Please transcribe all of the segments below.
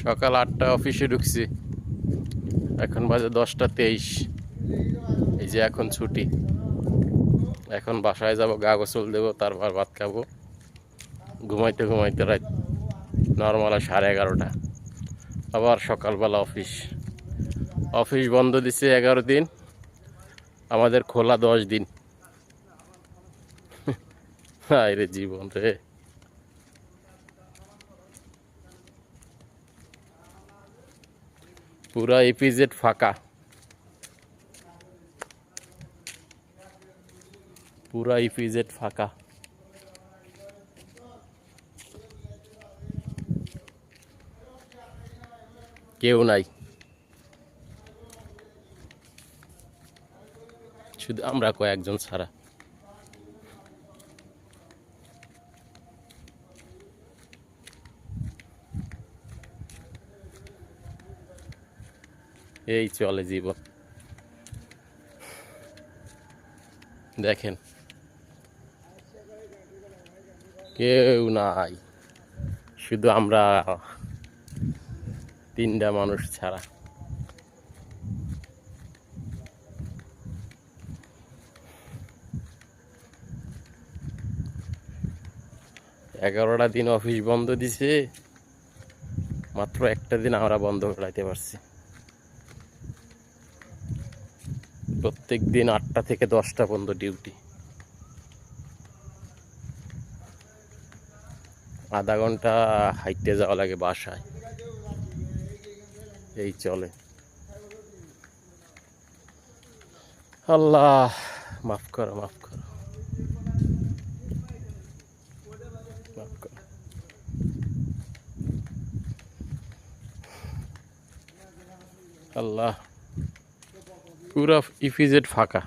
সকাল 8টা অফিসে ঢুকছি, এখন বাজে 10টা 23। এই যে এখন ছুটি, এখন বাসায় যাব, গা গোসল দেবো, তারপর ভাত খাবো, ঘুমাইতে ঘুমাইতে রাত নর্মাল 11:30। আবার সকালবেলা অফিস। অফিস বন্ধ দিছে 11 দিন, আমাদের খোলা 10 দিন। হায় রে জীবন রে। পুরা ইপিজেড ফাঁকা, পুরা ইপিজেড ফাঁকা। কেউ নাই, শুধু আমরা কয়েকজন ছাড়া। এই চলে জীবন। দেখেন কেউ নাই, শুধু আমরা 3টা মানুষ ছাড়া। এগারোটা দিন অফিস বন্ধ দিছে, মাত্র একটা দিন আমরা বন্ধ করাইতে পারছি। প্রত্যেক দিন 8টা থেকে 10টা পর্যন্ত ডিউটি। আধা ঘন্টা হাইটে যাওয়া লাগে বাসায়। এই চলে। আল্লাহ মাফ করো, মাফ করো, মাফ করো। আল্লাহ, পুরো ইপিজেড ফাঁকা,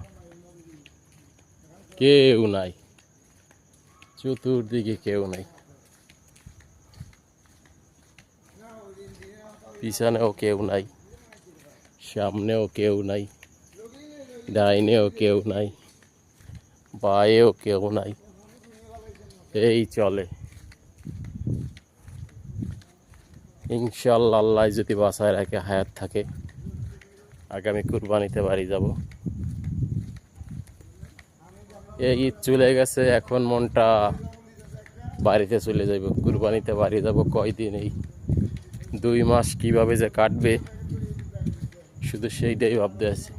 কেউ নাই, চতুর্দিকে কেউ নাই। পিছনেও কেউ নাই, সামনেও কেউ নাই, ডাইনেও কেউ নাই, বাঁয়েও কেউ নাই। এই চলে। ইনশাআল্লাহ আল্লাহ যদি বাঁচায় রাখে, হায়াত থাকে, আগামী কুরবানিতে বাড়ি যাব। এই ঈদ চলে গেছে, এখন মনটা বাড়িতে চলে যাব, কুরবানিতে বাড়ি যাব। কয়দিন, এই 2 মাস কিভাবে যে কাটবে, শুধু সেইটাই ভাবতে আছি।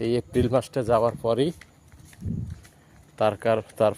এই এপ্রিল মাসটা যাওয়ার পরই তার